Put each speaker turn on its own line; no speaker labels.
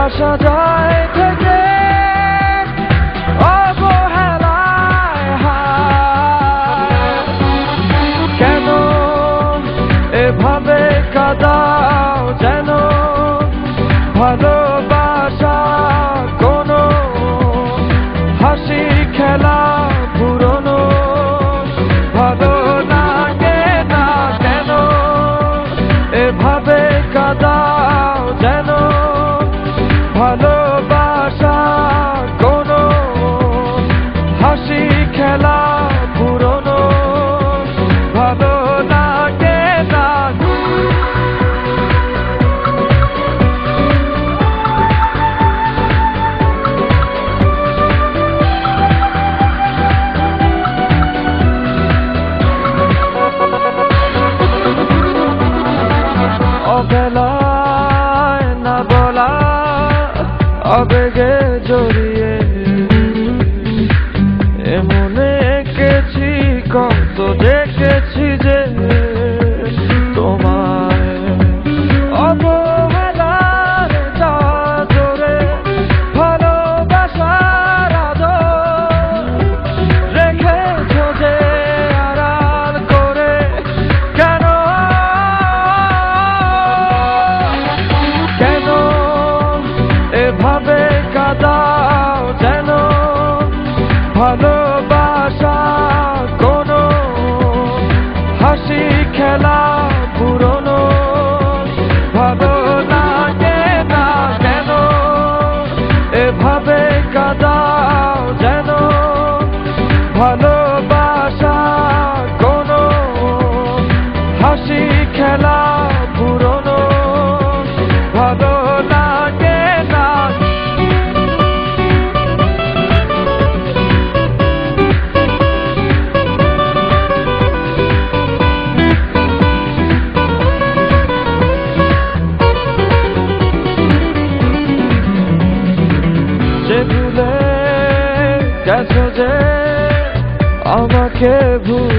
আসা যায় থেকে অবহেলায় কেন এভাবে কাঁদাও যেন ভালোবাসা কোনো হাসি খেলা পুরনো ভালো লাগে না কেন এভাবে কাঁদাও যেন ভালোবাসা কোনো হাসি খেলা পুরনো ভালো লাগে না অবেলায় না বলা আবেগে জড়িয়ে এমনে এঁকেছি কত দেখেছি যে তোমায় অবহেলার চাদরে ভালোবাসার আদর রেখেছ যে আড়াল করে কেন কেন এভাবে কাঁদাও যেন ভালোবাসা কোনো হাসি খেলা পুরনো ভালো লাগে না কেন এভাবে কাঁদাও যেন ভালোবাসা কোনো হাসি খেলা পুরনো ভালো লাগে না যে ভুলে গেছো যে আমাকে ভুল